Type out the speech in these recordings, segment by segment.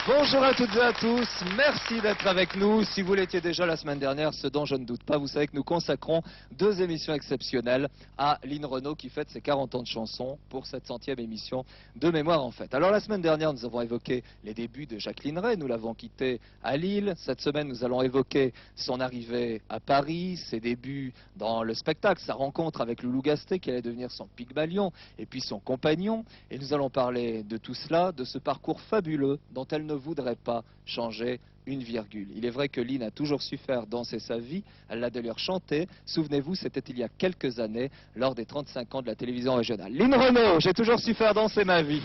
Bonjour à toutes et à tous, merci d'être avec nous. Si vous l'étiez déjà la semaine dernière, ce dont je ne doute pas, vous savez que nous consacrons 2 émissions exceptionnelles à Lynn Renaud qui fête ses 40 ans de chansons pour cette 100e émission de Mémoire en Fête. Alors la semaine dernière, nous avons évoqué les débuts de Jacqueline Ray, nous l'avons quittée à Lille. Cette semaine, nous allons évoquer son arrivée à Paris, ses débuts dans le spectacle, sa rencontre avec Loulou Gasté qui allait devenir son Pygmalion et puis son compagnon. Et nous allons parler de tout cela, de ce parcours fabuleux dont elle ne voudrait pas changer une virgule. Il est vrai que Lynn a toujours su faire danser sa vie, elle l'a d'ailleurs chanté. Souvenez-vous, c'était il y a quelques années, lors des 35 ans de la télévision régionale. Lynn Renaud, j'ai toujours su faire danser ma vie.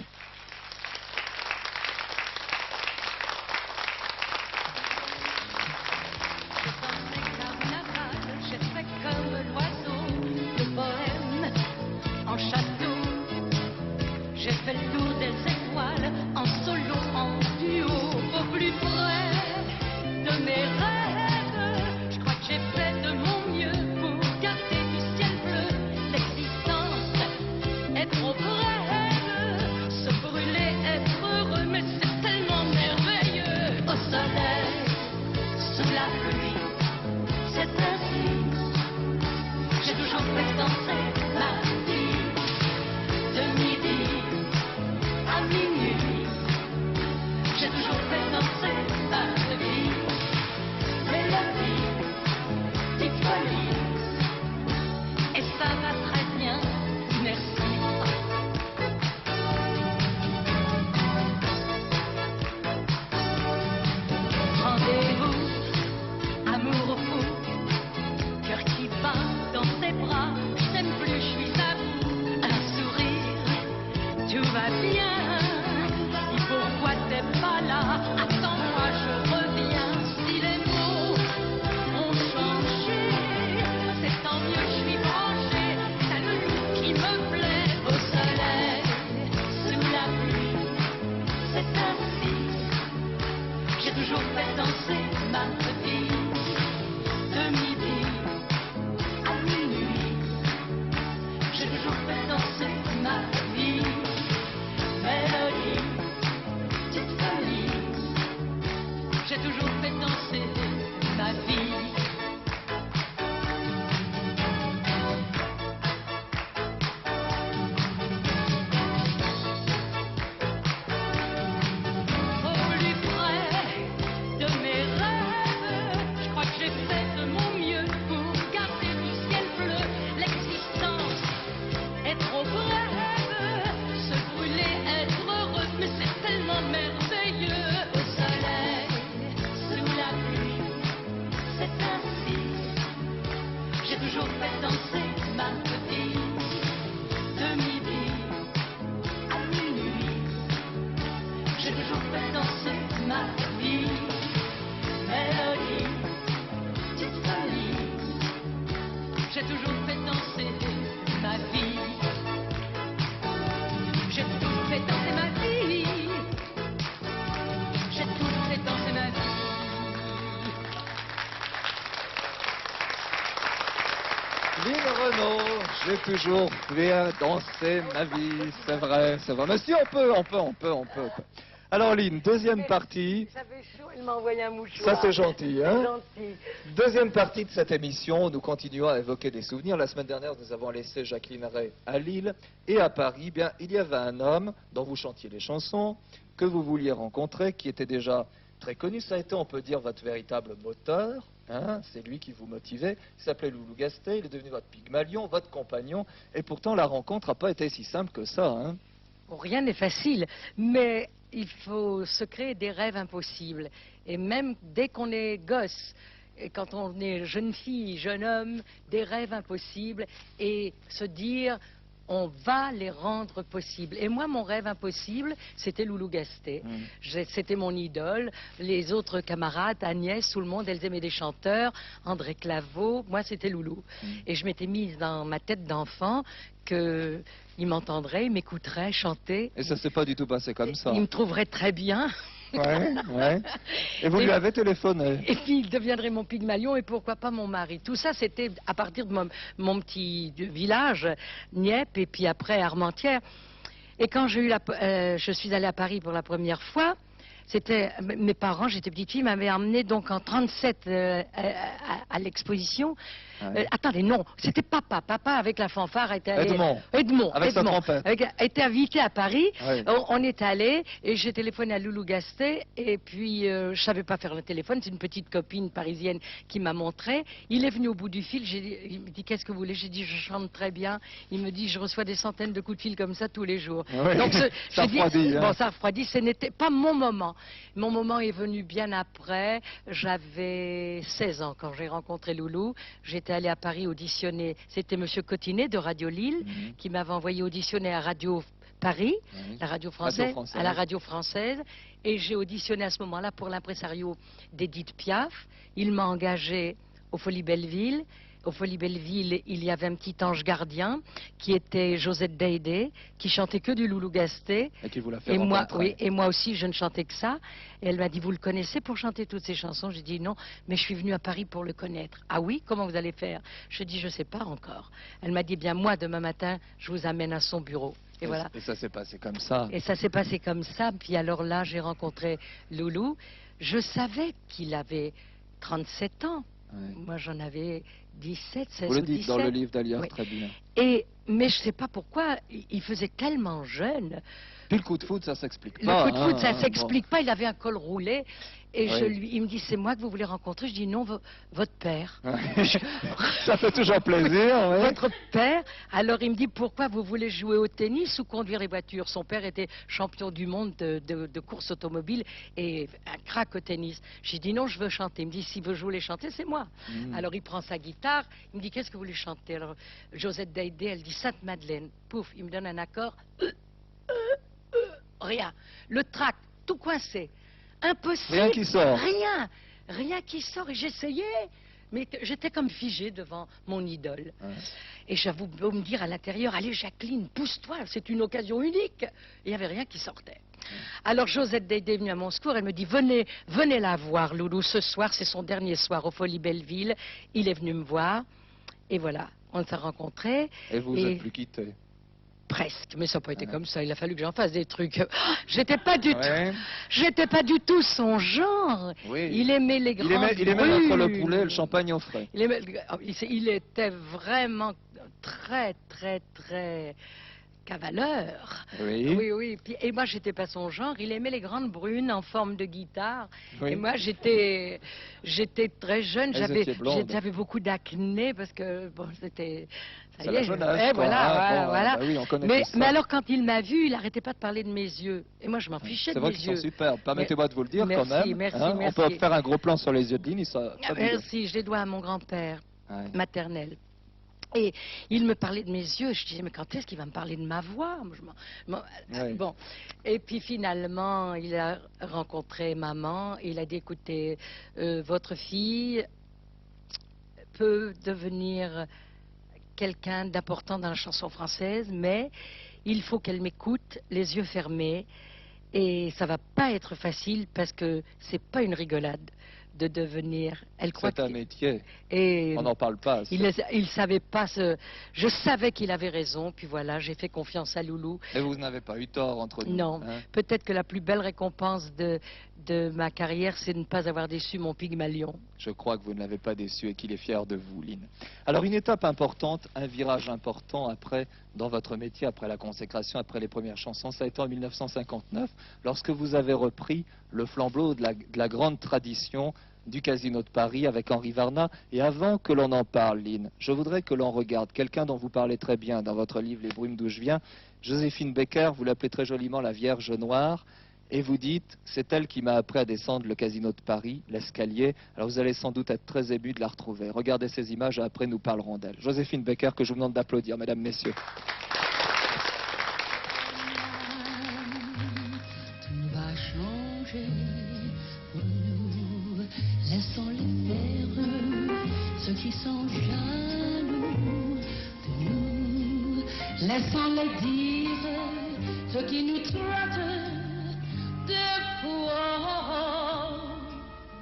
J'ai fait le tour des étoiles, en solo, en duo, au plus près de mes rêves. Je crois que j'ai fait de mon mieux pour garder du ciel bleu. L'existence est trop brève, se brûler, être heureux, mais c'est tellement merveilleux. Au soleil, sous la pluie, c'est ainsi. J'ai toujours fait danser ma vie, de midi à minuit, j'ai toujours fait danser ma vie, mélodie, petite folie, et ça va très bien, merci. Rendez-vous, amour fou, cœur qui bat dans tes bras, je t'aime plus, je suis à bout, un sourire, tout va bien. Pourquoi t'es pas là? Attends-moi, je reviens. Si les mots ont changé, c'est tant mieux, je suis branchée. T'as le loup qui me plaît. Au soleil, sous la pluie, c'est ainsi. J'ai toujours fait danser ma vie, de midi à minuit. J'ai toujours fait danser ma vie, mélodie. J'ai toujours fait danser ma vie. Au plus près de mes rêves, je crois que j'ai fait de mon mieux pour garder du ciel bleu. L'existence est trop brève, se brûler, être heureux, mais c'est tellement merveilleux. Au soleil, sous la pluie, c'est ainsi. J'ai toujours fait danser ma vie, de midi à minuit. J'ai toujours fait danser ma vie, mélodie, petite folie. J'ai toujours fait danser ma vie. J'ai toujours fait danser ma vie. J'ai toujours fait danser ma vie. Lynn Renaud, j'ai toujours fait danser ma vie, c'est vrai, c'est vrai. Mais si, on peut. Alors Lynn, deuxième partie. Ça fait chaud, il m'a envoyé un mouchoir. Ça c'est gentil, hein? C'est gentil. Deuxième partie de cette émission, nous continuons à évoquer des souvenirs. La semaine dernière, nous avons laissé Jacqueline Ray à Lille et à Paris. Bien, il y avait un homme dont vous chantiez les chansons, que vous vouliez rencontrer, qui était déjà très connu. Ça a été, on peut dire, votre véritable moteur. Hein, c'est lui qui vous motivait. Il s'appelait Loulou Gasté, il est devenu votre Pygmalion, votre compagnon. Et pourtant, la rencontre n'a pas été si simple que ça. Hein. Bon, rien n'est facile, mais il faut se créer des rêves impossibles. Et même dès qu'on est gosse, et quand on est jeune fille, jeune homme, des rêves impossibles et se dire on va les rendre possibles. Et moi, mon rêve impossible, c'était Loulou Gasté. C'était mon idole. Les autres camarades, Agnès, tout le monde, elles aimaient des chanteurs. André Claveau, moi, c'était Loulou. Et je m'étais mise dans ma tête d'enfant qu'il m'entendrait, il m'écouterait chanter. Et ça s'est pas du tout passé comme ça. Il me trouverait très bien. Ouais. Et vous lui avez téléphoné? Et puis il deviendrait mon Pygmalion et pourquoi pas mon mari. Tout ça, c'était à partir de mon petit village, Nieppe, et puis après Armentières. Et quand je suis allée à Paris pour la première fois, mes parents, j'étais petite fille, m'avaient emmené donc en 37 à l'exposition. Ouais. Attendez, non, c'était papa. Papa avec la fanfare était allé. Edmond. Avec sa trompette. Était invité à Paris. Ouais. On est allé et j'ai téléphoné à Loulou Gastet et puis je savais pas faire le téléphone. C'est une petite copine parisienne qui m'a montré. Il est venu au bout du fil. Il me dit qu'est-ce que vous voulez? J'ai dit je chante très bien. Il me dit je reçois des centaines de coups de fil comme ça tous les jours. Ouais. Donc Ça refroidit. bon, ça refroidit. Ce n'était pas mon moment. Mon moment est venu bien après. J'avais 16 ans quand j'ai rencontré Loulou. J'étais allée à Paris auditionner. C'était Monsieur Cotinet de Radio Lille qui m'avait envoyé auditionner à Radio Paris, la radio française, à la radio française. Et j'ai auditionné à ce moment-là pour l'impresario d'Edith Piaf. Il m'a engagé au Folies Belleville. Au Folies Belleville, il y avait un petit ange gardien qui était Josette Daidé, qui chantait que du Loulou Gastet. Et qui vous l'a fait Et moi, rencontrer. oui, et moi aussi, je ne chantais que ça. Et elle m'a dit, vous le connaissez pour chanter toutes ces chansons? J'ai dit non, mais je suis venue à Paris pour le connaître. Ah oui, comment vous allez faire? Je dis, je ne sais pas encore. Elle m'a dit, bien moi, demain matin, je vous amène à son bureau. Et voilà. Et ça s'est passé comme ça. Et ça s'est passé comme ça. Puis alors là, j'ai rencontré Loulou. Je savais qu'il avait 37 ans. Ouais. Moi, j'en avais 17, 16 Vous le ou dites 17. dans le livre d'Alière, Oui. très bien. Mais je ne sais pas pourquoi, il faisait tellement jeune. Puis le coup de foudre, ça s'explique Le pas. coup de foudre, ça hein, ne s'explique pas. Il avait un col roulé. Et Oui. il me dit, c'est moi que vous voulez rencontrer? Je dis, non, votre père. Bon. Ça fait toujours plaisir. Ouais. Votre père. Alors il me dit, pourquoi vous voulez jouer au tennis ou conduire les voitures? Son père était champion du monde de course automobile et un crack au tennis. J'ai dit, non, je veux chanter. Il me dit, si vous voulez chanter, c'est moi. Alors il prend sa guitare. Il me dit, qu'est-ce que vous voulez chanter? Alors Josette Daidé, elle dit, Sainte-Madeleine. Pouf, il me donne un accord. Rien. Le trac, tout coincé. Impossible. Rien qui sort. Rien qui sort. Et j'essayais, mais j'étais comme figée devant mon idole. Ouais. Et j'avoue me dire à l'intérieur, allez Jacqueline, pousse-toi, c'est une occasion unique. Et il n'y avait rien qui sortait. Alors Josette Daidé est venue à mon secours, elle me dit, venez la voir, Loulou, ce soir, c'est son dernier soir au Folies Belleville. Il est venu me voir, et voilà, on s'est rencontrés. Et vous n'êtes plus quitté. Presque, mais ça n'a pas été comme ça. Il a fallu que j'en fasse des trucs. J'étais pas du Ouais. j'étais pas du tout son genre. Oui. Il aimait les grands. Il aimait mettre le poulet et le champagne au frais. Il était vraiment très, très, très cavaleur. Oui. Oui. Et moi, j'étais pas son genre. Il aimait les grandes brunes en forme de guitare. Oui. Et moi, j'étais très jeune. Elles étaient blondes. J'avais beaucoup d'acné parce que bon, c'était. ça C'est y la est, jeunesse, ouais, quoi, voilà, hein. Bon, voilà. bah oui, on connaît mais, tout ça. mais alors, quand il m'a vu, il n'arrêtait pas de parler de mes yeux. Et moi, je m'en fichais C'est de vrai mes qu'ils yeux. sont superbes. Permettez-moi de vous le dire Merci, quand même. merci. On peut faire un gros plan sur les yeux de Lynn. Merci, je les dois à mon grand-père maternel. Et il me parlait de mes yeux. Je disais, mais quand est-ce qu'il va me parler de ma voix? Oui. Bon. Et puis finalement, il a rencontré maman. Et il a dit, écoutez, votre fille peut devenir quelqu'un d'important dans la chanson française, mais il faut qu'elle m'écoute les yeux fermés. Et ça va pas être facile parce que c'est pas une rigolade de devenir. Elle croit C'est un métier. Et On n'en parle pas. il savait pas ce. Je savais qu'il avait raison. Puis voilà, j'ai fait confiance à Loulou. Et vous n'avez pas eu tort entre nous. Non. Hein. Peut-être que la plus belle récompense de ma carrière, c'est de ne pas avoir déçu mon Pygmalion. Je crois que vous ne l'avez pas déçu et qu'il est fier de vous, Lynn. Alors une étape importante, un virage important après, dans votre métier, après la consécration, après les premières chansons, ça a été en 1959, lorsque vous avez repris le flambeau de la grande tradition du Casino de Paris avec Henri Varnat. Et avant que l'on en parle, Lynn, je voudrais que l'on regarde quelqu'un dont vous parlez très bien dans votre livre Les brumes d'où je viens, Joséphine Baker, vous l'appelez très joliment la Vierge Noire. Et vous dites, c'est elle qui m'a appris à descendre le Casino de Paris, l'escalier. Alors vous allez sans doute être très ému de la retrouver. Regardez ces images et après nous parlerons d'elle. Joséphine Baker, que je vous demande d'applaudir, mesdames, messieurs. Tout va changer pour nous. Laissons-les faire, ceux qui sont jaloux de nous. Laissons-les dire, ceux qui nous traitent de fous,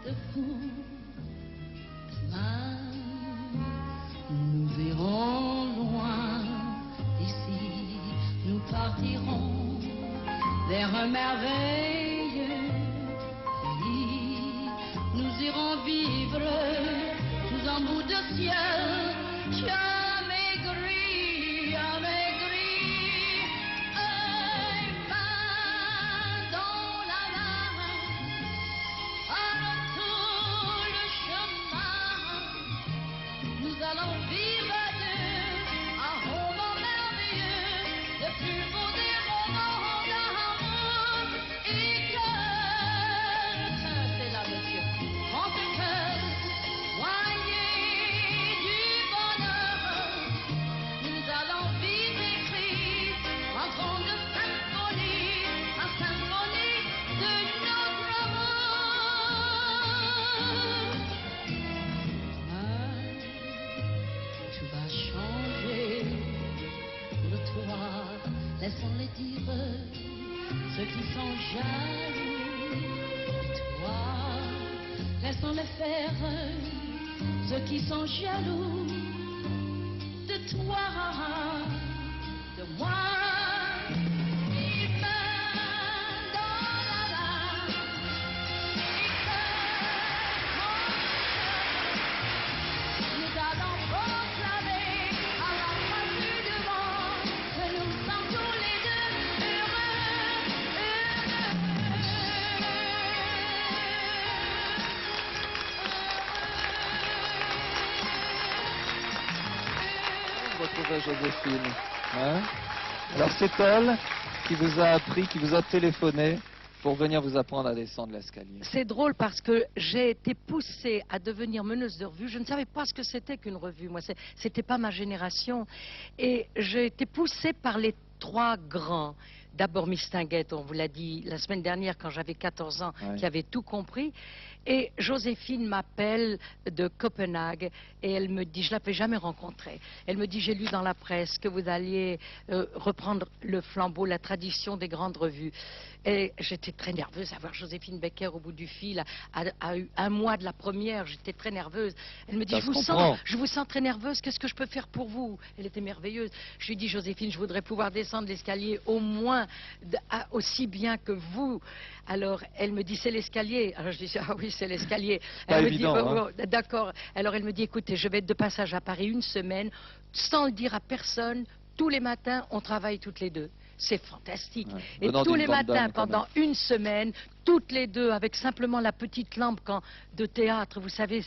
de fous. Demain, nous verrons loin d'ici, nous partirons vers un merveilleux iront vivre sous un bout de ciel qui a maigri, a maigri. Et main dans la main, alors tout le chemin, nous allons vivre à deux un roman merveilleux, le plus beau des romans d'amour et cœur. C'est là, monsieur. Prends ce cœur, soyez du bonheur. Nous allons vivre écrit en fond de symphonie, en symphonie de notre amour. Tu vas changer pour toi, laissons-les dire ceux qui sont jaloux de toi, laissons-les faire ceux qui sont jaloux de toi, de moi. Et main dans la main, et cœur contre cœur, nous allons proclamer à la face du vent que nous sommes tous les deux Retrouvez Joséphine. Hein? Alors c'est elle qui vous a appris, qui vous a téléphoné pour venir vous apprendre à descendre l'escalier. C'est drôle parce que j'ai été poussée à devenir meneuse de revue. Je ne savais pas ce que c'était qu'une revue. Moi, c'était pas ma génération. Et j'ai été poussée par les trois grands. D'abord Mistinguett, on vous l'a dit la semaine dernière quand j'avais 14 ans, Ouais. qui avait tout compris. Et Joséphine m'appelle de Copenhague et elle me dit, je ne l'avais jamais rencontrée, elle me dit, j'ai lu dans la presse que vous alliez reprendre le flambeau, la tradition des grandes revues. Et j'étais très nerveuse à voir Joséphine Baker au bout du fil, à un mois de la première, j'étais très nerveuse. Elle me dit, Ça je se vous comprend. sens très nerveuse, qu'est-ce que je peux faire pour vous? Elle était merveilleuse. Je lui ai dit, Joséphine, je voudrais pouvoir descendre l'escalier au moins aussi bien que vous. Alors elle me dit, c'est l'escalier. Alors je dis, ah oui, c'est l'escalier. Pas Elle me évident, dit, hein. oh, d'accord. Alors elle me dit, écoutez, je vais être de passage à Paris une semaine, sans le dire à personne. Tous les matins, on travaille toutes les deux. C'est fantastique. Ouais. Et Venant tous d'une les grande matins, dame, quand pendant une semaine, toutes les deux, avec simplement la petite lampe de théâtre, vous savez,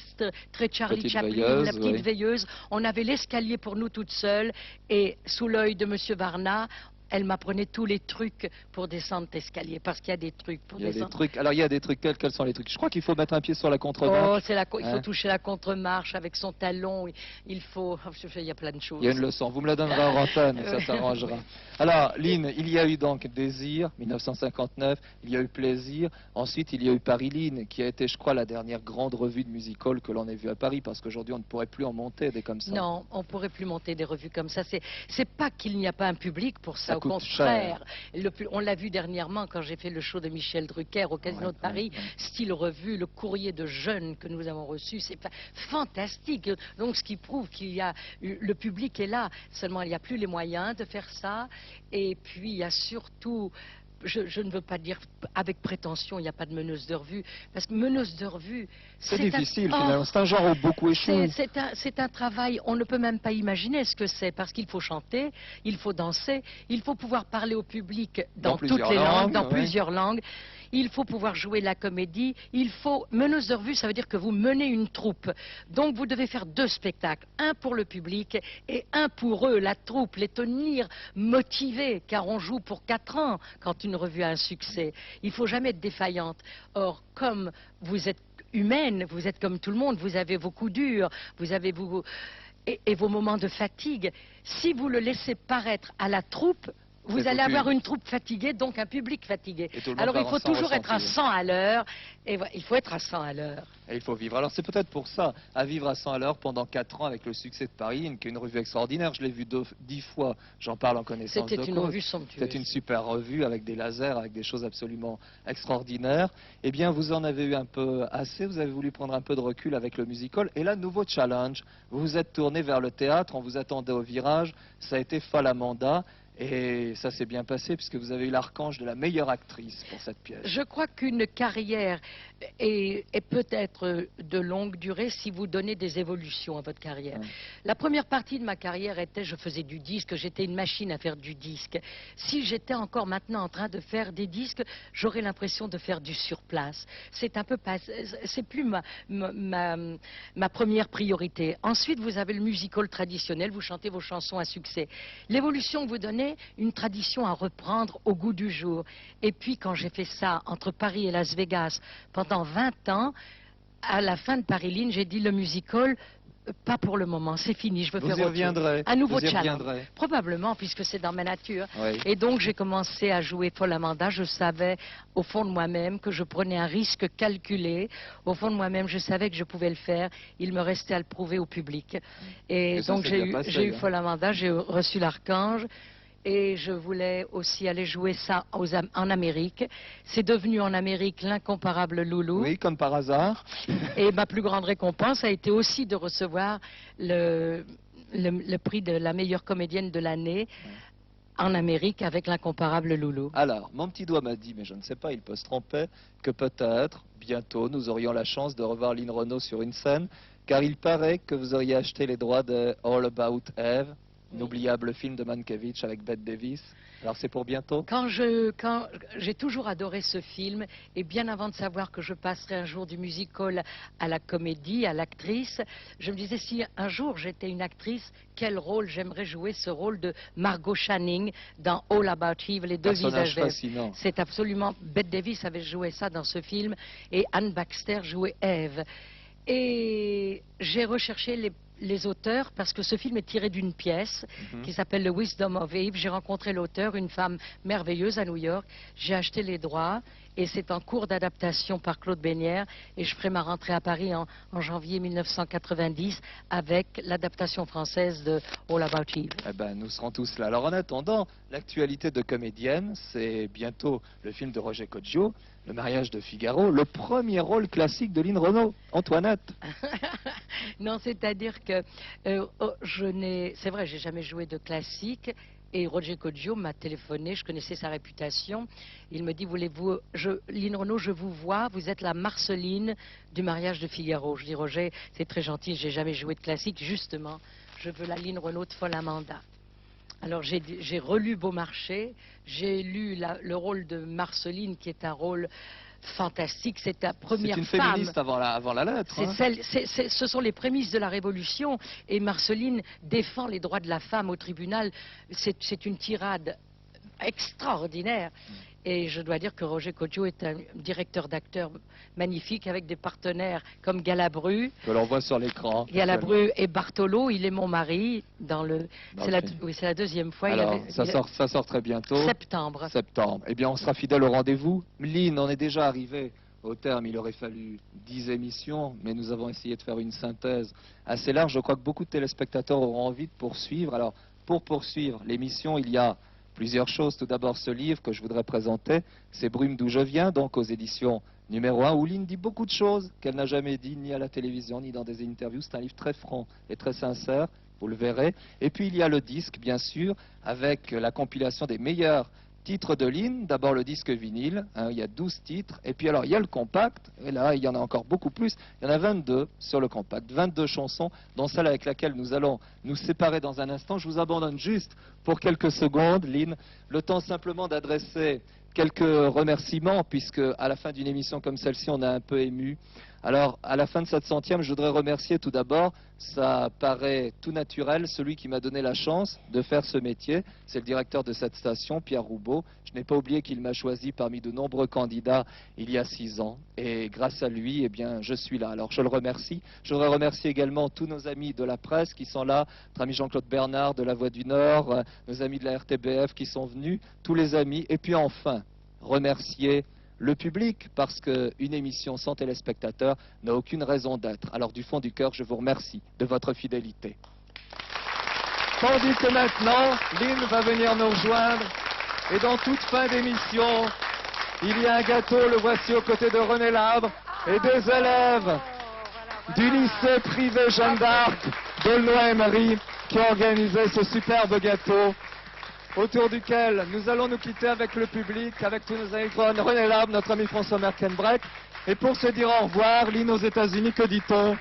très Charlie Petite Chaplin, veilleuse, la petite oui. veilleuse, on avait l'escalier pour nous toutes seules, et sous l'œil de Monsieur Varna, elle m'apprenait tous les trucs pour descendre l'escalier, parce qu'il y a des trucs pour Il y a des descendre. trucs. Alors il y a des trucs. Quels sont les trucs? Je crois qu'il faut mettre un pied sur la contremarche. Oh, il faut Hein? toucher la contre-marche avec son talon, il faut... il y a plein de choses. Il y a une leçon. Vous me la donnerez en antenne, ça s'arrangera. Alors, Lynn, il y a eu donc Désir, 1959. Il y a eu Plaisir. Ensuite, il y a eu Paris Lynn, qui a été, je crois, la dernière grande revue de music-hall que l'on ait vue à Paris, parce qu'aujourd'hui, on ne pourrait plus en monter des comme ça. Non, on pourrait plus monter des revues comme ça. C'est pas qu'il n'y a pas un public pour ça, Ça au coûte contraire. On l'a vu dernièrement quand j'ai fait le show de Michel Drucker au Casino Ouais, de Paris, ouais, ouais. style revue, le courrier de jeunes que nous avons reçu, c'est fantastique. Donc ce qui prouve qu'il y a le public est là. Seulement il n'y a plus les moyens de faire ça. Et puis il y a surtout je ne veux pas dire avec prétention, il n'y a pas de meneuse de revue, parce que meneuse de revue, C'est difficile, Oh, finalement. C'est un genre où beaucoup échouent. c'est un travail, on ne peut même pas imaginer ce que c'est, parce qu'il faut chanter, il faut danser, il faut pouvoir parler au public dans toutes plusieurs les langues, langues, dans ouais. plusieurs langues. Il faut pouvoir jouer la comédie, meneuse de revue, ça veut dire que vous menez une troupe. Donc vous devez faire deux spectacles, un pour le public et un pour eux, la troupe, les tenir motivés, car on joue pour 4 ans quand une revue a un succès. Il faut jamais être défaillante. Or, comme vous êtes humaine, vous êtes comme tout le monde, vous avez vos coups durs, vous avez et vos moments de fatigue. Si vous le laissez paraître à la troupe, vous C'est allez foutu. avoir une troupe fatiguée, donc un public fatigué. Et tout le monde Alors va il faut s'en toujours être à ressentir. 100 à l'heure, et il faut être à 100 à l'heure. Et il faut vivre. Alors c'est peut-être pour ça, à vivre à 100 à l'heure pendant 4 ans avec le succès de Paris, qui est une revue extraordinaire. Je l'ai vue 10 fois, j'en parle en connaissance de C'était une cause. revue somptueuse. C'était une super revue avec des lasers, avec des choses absolument extraordinaires. Eh bien, vous en avez eu un peu assez, vous avez voulu prendre un peu de recul avec le musical. Et là, nouveau challenge, vous vous êtes tourné vers le théâtre, on vous attendait au virage, ça a été Falamanda. Et ça s'est bien passé puisque vous avez eu l'archange de la meilleure actrice pour cette pièce. Je crois qu'une carrière est peut-être de longue durée si vous donnez des évolutions à votre carrière. Ouais. La première partie de ma carrière était, je faisais du disque, j'étais une machine à faire du disque. Si j'étais encore maintenant en train de faire des disques, j'aurais l'impression de faire du surplace. C'est un peu pas, c'est plus ma première priorité. Ensuite, vous avez le musical traditionnel, vous chantez vos chansons à succès. L'évolution que vous donnez, une tradition à reprendre au goût du jour. Et puis, quand j'ai fait ça entre Paris et Las Vegas pendant 20 ans, à la fin de Paris-Line, j'ai dit le musical, pas pour le moment, c'est fini, je veux Vous faire y autre chose. reviendrez. Un nouveau Vous y challenge. reviendrez. Probablement, puisque c'est dans ma nature. Oui. Et donc, j'ai commencé à jouer Folle Amanda. Je savais, au fond de moi-même, que je prenais un risque calculé. Au fond de moi-même, je savais que je pouvais le faire. Il me restait à le prouver au public. Et ça, donc, c'est j'ai bien eu, passé, j'ai eu hein. Folle Amanda, j'ai reçu l'Archange. Et je voulais aussi aller jouer ça en Amérique. C'est devenu en Amérique l'incomparable Loulou. Oui, comme par hasard. Et ma plus grande récompense a été aussi de recevoir le prix de la meilleure comédienne de l'année en Amérique avec l'incomparable Loulou. Alors, mon petit doigt m'a dit, mais je ne sais pas, il peut se tromper, que peut-être, bientôt, nous aurions la chance de revoir Lynn Renaud sur une scène, car il paraît que vous auriez acheté les droits de All About Eve, inoubliable film de Mankiewicz avec Bette Davis. Alors c'est pour bientôt? Quand j'ai toujours adoré ce film, et bien avant de savoir que je passerais un jour du musical à la comédie, à l'actrice, je me disais, si un jour j'étais une actrice, quel rôle j'aimerais jouer, ce rôle de Margot Channing dans All About Eve, les deux Personnage visages d'Ève. fascinant. C'est absolument... Bette Davis avait joué ça dans ce film, et Anne Baxter jouait Ève. Et j'ai recherché les auteurs parce que ce film est tiré d'une pièce qui s'appelle The Wisdom of Eve. J'ai rencontré l'auteur, une femme merveilleuse à New York. J'ai acheté les droits et c'est en cours d'adaptation par Claude Bénière. Et je ferai ma rentrée à Paris en janvier 1990 avec l'adaptation française de All About Eve. Eh ben, nous serons tous là. Alors en attendant, l'actualité de comédienne, c'est bientôt le film de Roger Coggio, Le mariage de Figaro, le premier rôle classique de Lynn Renaud. Antoinette. Non, c'est-à-dire que c'est vrai, j'ai jamais joué de classique. Et Roger Coggio m'a téléphoné, je connaissais sa réputation. Il me dit, voulez-vous, Lynn Renaud, je vous vois, vous êtes la Marceline du mariage de Figaro. Je dis, Roger, c'est très gentil, j'ai jamais joué de classique, justement, je veux la Lynn Renaud de Folle Amanda. Alors j'ai relu Beaumarchais, j'ai lu le rôle de Marceline, qui est un rôle fantastique, c'est la première femme. C'est une féministe avant la lettre. hein. Ce sont les prémices de la Révolution et Marceline défend les droits de la femme au tribunal. C'est une tirade extraordinaire. Et je dois dire que Roger Coggio est un directeur d'acteurs magnifique avec des partenaires comme Galabru. Que l'on voit sur l'écran. Galabru et Bartolo, il est mon mari. Film. Oui, c'est la deuxième fois. Alors, ça sort très bientôt. Septembre. Septembre. Eh bien, on sera fidèle au rendez-vous. Lynn, on est déjà arrivé au terme. Il aurait fallu 10 émissions, mais nous avons essayé de faire une synthèse assez large. Je crois que beaucoup de téléspectateurs auront envie de poursuivre. Alors, pour poursuivre l'émission, il y a plusieurs choses. Tout d'abord, ce livre que je voudrais présenter, c'est Brume d'où je viens, donc aux éditions numéro 1, où Lynn dit beaucoup de choses qu'elle n'a jamais dit ni à la télévision, ni dans des interviews. C'est un livre très franc et très sincère, vous le verrez. Et puis, il y a le disque, bien sûr, avec la compilation des meilleurs titres de Lynn. D'abord, le disque vinyle, il y a 12 titres. Et puis, alors, il y a le compact, et là, il y en a encore beaucoup plus. Il y en a 22 sur le compact, 22 chansons, dont celle avec laquelle nous allons nous séparer dans un instant. Je vous abandonne juste pour quelques secondes, Lynn, le temps simplement d'adresser quelques remerciements, puisque à la fin d'une émission comme celle-ci, on est un peu ému. Alors, à la fin de cette 100e, je voudrais remercier tout d'abord, ça paraît tout naturel, celui qui m'a donné la chance de faire ce métier. C'est le directeur de cette station, Pierre Roubaud. Je n'ai pas oublié qu'il m'a choisi parmi de nombreux candidats il y a 6 ans. Et grâce à lui, eh bien, je suis là. Alors, je le remercie. Je voudrais remercier également tous nos amis de la presse qui sont là, notre ami Jean-Claude Bernard de La Voix du Nord, nos amis de la RTBF qui sont venus, tous les amis. Et puis enfin, remercier le public, parce qu'une émission sans téléspectateurs n'a aucune raison d'être. Alors du fond du cœur, je vous remercie de votre fidélité. Tandis que maintenant, Lynn va venir nous rejoindre, et dans toute fin d'émission, il y a un gâteau, le voici aux côtés de René Labre, et des élèves du lycée privé Jeanne d'Arc d'Aulnoy-Emery qui ont organisé ce superbe gâteau. autour duquel nous allons nous quitter avec le public, avec tous nos amis René Lab, notre ami François Merkenbrecht. Et pour se dire au revoir, Lynn, aux États-Unis, que dit-on?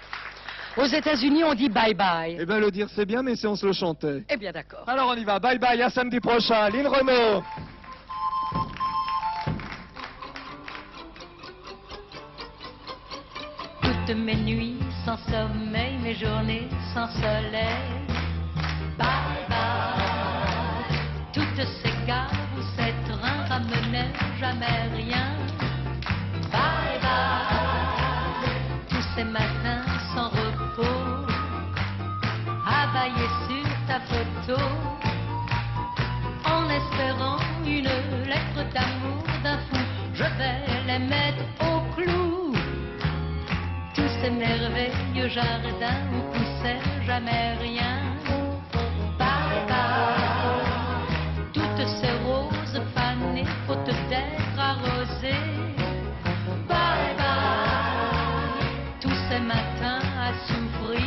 Aux États-Unis, on dit bye bye. Eh bien, le dire c'est bien, mais si on se le chantait. Eh bien, d'accord. Alors on y va, bye bye, à samedi prochain, Lynn Renaud. Toutes mes nuits sans sommeil, mes journées sans soleil. Bye bye. Toutes ces gares où ces trains ramenaient jamais rien. Bye bye. Tous ces matins sans repos, availlés sur ta photo, en espérant une lettre d'amour d'un fou. Je vais les mettre au clou. Tous ces merveilleux jardins où poussait jamais rien. Bye bye. Toutes ces roses fanées, faute d'être arrosées. Bye bye. Tous ces matins à souffrir,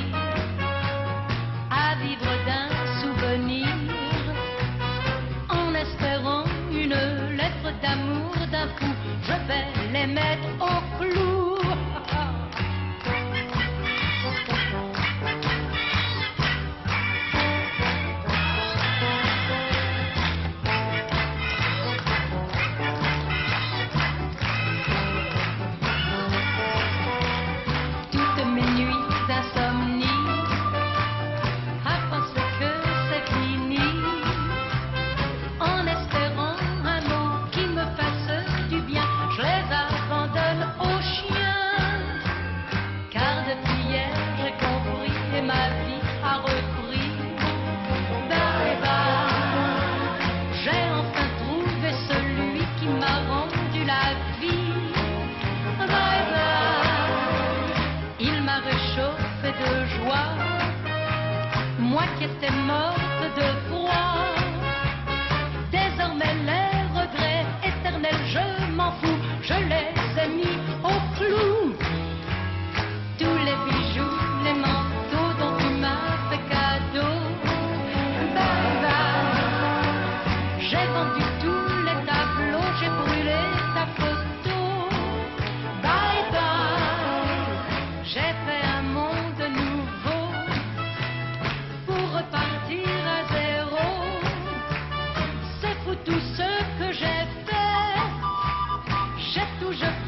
à vivre d'un souvenir, en espérant une lettre d'amour d'un fou. Je vais les mettre au clou. Toutes mes nuits d'insomnie, à penser que c'est fini, en espérant un mot qui me fasse du bien, je les abandonne aux chiens. Car depuis hier j'ai compris et ma vie a repris. Bye bye. J'ai enfin trouvé celui qui m'a rendu la vie. Bye bye. Il m'a réchauffé de joie, moi qui étais morte de froid. Désormais les regrets éternels, je m'en fous, je les ai mis au clou. Tous les bijoux, les manteaux dont tu m'as fait cadeau. Bye bye. J'ai vendu tous les tableaux, j'ai brûlé ta photo. Bye bye. J'ai fait un monde nouveau pour repartir à zéro. C'est fou tout ce que j'ai fait. J'ai tout jeté.